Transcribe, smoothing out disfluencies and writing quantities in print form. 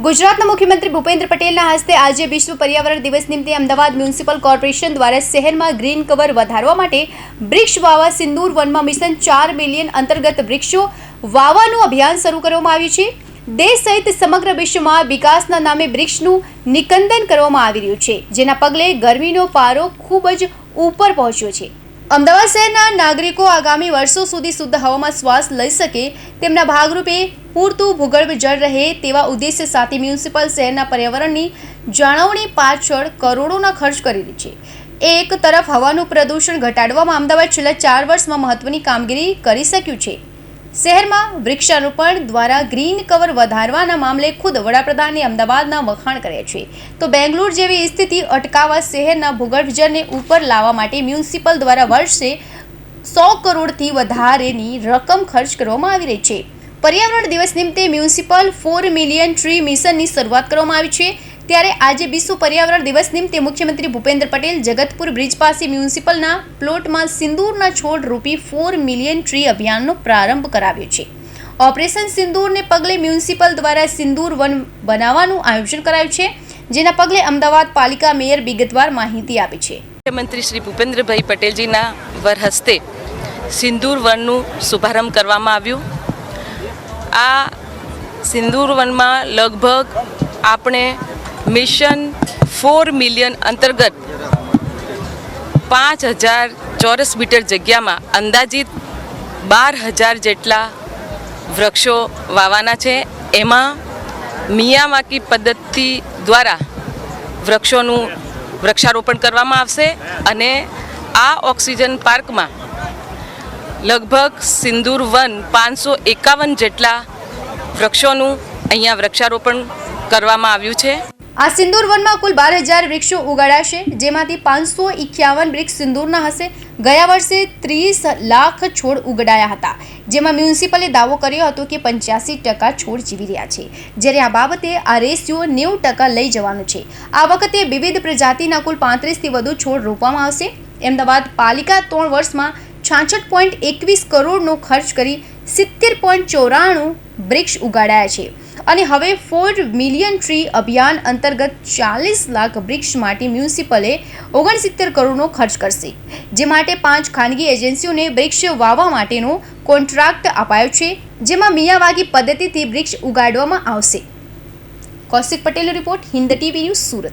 ગુજરાતના મુખ્યમંત્રી ભૂપેન્દ્ર પટેલના હસ્તે આજે વિશ્વ પર્યાવરણ દિવસ નિમિત્તે અમદાવાદ મ્યુનિસિપલ કોર્પોરેશન દ્વારા શહેરમાં ગ્રીન કવર વધારવા માટે વૃક્ષ વાવા સિંદૂર વનમાં મિશન 4 મિલિયન અંતર્ગત વૃક્ષો વાવવાનું અભિયાન શરૂ કરવામાં આવ્યું છે। દેશ સહિત સમગ્ર વિશ્વમાં વિકાસના નામે વૃક્ષનું નિકંદન કરવામાં આવી રહ્યું છે, જેના પગલે ગરમીનો પારો ખૂબ જ ઉપર પહોંચ્યો છે। અમદાવાદ શહેરના નાગરિકો આગામી વર્ષો સુધી શુદ્ધ હવામાં શ્વાસ લઈ શકે તેમના ભાગરૂપે પૂરતું ભૂગર્ભ જળ રહે તેવા ઉદ્દેશ્ય સાથે મ્યુનિસિપલ શહેરના પર્યાવરણની જાળવણી પાછળ કરોડોના ખર્ચ કરી રહી છે। એક તરફ હવાનું પ્રદૂષણ ઘટાડવામાં અમદાવાદ છેલ્લા 4 વર્ષમાં મહત્વની કામગીરી કરી શક્યું છે। શહેરમાં વૃક્ષારોપણ દ્વારા ગ્રીન કવર વધારવાના મામલે ખુદ વડાપ્રધાને અમદાવાદના વખાણ કર્યા છે, તો બેંગ્લોર જેવી સ્થિતિ અટકાવવા શહેરના ભૂગર્ભ જળને ઉપર લાવવા માટે મ્યુનિસિપલ દ્વારા વર્ષે 100 કરોડથી વધારેની રકમ ખર્ચ કરવામાં આવી રહી છે। પર્યાવરણ દિવસ નિમિત્તે મ્યુનિસિપલ 4 મિલિયન ટ્રી મિશનની શરૂઆત કરવામાં આવી છે। ત્યારે આજે વિશ્વ પર્યાવરણ દિવસ નિમિત્તે મુખ્યમંત્રી ભૂપેન્દ્ર પટેલ જગતપુર બ્રિજ પાસે મ્યુનિસિપલના પ્લોટમાં સિંદૂરના છોડ રૂપી 4 મિલિયન ટ્રી અભિયાનનો પ્રારંભ કરાવ્યો છે। ઓપરેશન સિંદૂરને પગલે મ્યુનિસિપલ દ્વારા સિંદૂર વન બનાવવાનું આયોજન કરાયું છે, જેના પગલે અમદાવાદ પાલિકા મેયર વિગતવાર માહિતી આપી છે। મુખ્યમંત્રી શ્રી ભૂપેન્દ્રભાઈ પટેલજીના વરહસ્તે સિંદૂર વનનું શુભારંભ કરવામાં આવ્યું। આ સિંદૂર વનમાં લગભગ આપણે મિશન 4 મિલિયન અંતર્ગત 5000 ચોરસ મીટર જગ્યામાં અંદાજિત 12000 જેટલા વૃક્ષો વાવવાના છે। એમાં મિયાવાકી પદ્ધતિ દ્વારા વૃક્ષોનું વૃક્ષારોપણ કરવામાં આવશે અને આ ઓક્સિજન પાર્કમાં લગભગ સિંદૂર વન 551 જેટલા વૃક્ષોનું અહીંયા વૃક્ષારોપણ કરવામાં આવ્યું છે। આ સિંદૂર વનમાં કુલ 12000 વૃક્ષો ઉગાડાશે, જેમાંથી 551 વૃક્ષ સિંદૂરના હશે। ગયા વર્ષે 30 લાખ છોડ ઉગાડાયા હતા, જેમાં મ્યુનિસિપલે દાવો કર્યો હતો કે 85% છોડ જીવી રહ્યા છે, જ્યારે આ બાબતે આ રેશિયો 90% લઈ જવાનો છે। આ વખતે વિવિધ પ્રજાતિના કુલ 35થી વધુ છોડ રોપવામાં આવશે। અમદાવાદ પાલિકા 3 વર્ષમાં 66.21 કરોડનો ખર્ચ કરી 70.94 વૃક્ષ ઉગાડાયા છે અને હવે 4 મિલિયન ટ્રી અભિયાન અંતર્ગત 40 લાખ વૃક્ષ માટે મ્યુનિસિપલે 69 કરોડનો ખર્ચ કરશે, જે માટે 5 ખાનગી એજન્સીઓને વૃક્ષ વાવવા માટેનો કોન્ટ્રાક્ટ અપાયો છે, જેમાં મિયાવાકી પદ્ધતિથી વૃક્ષ ઉગાડવામાં આવશે। કૌશિક પટેલનો report, Hind TV news, Surat.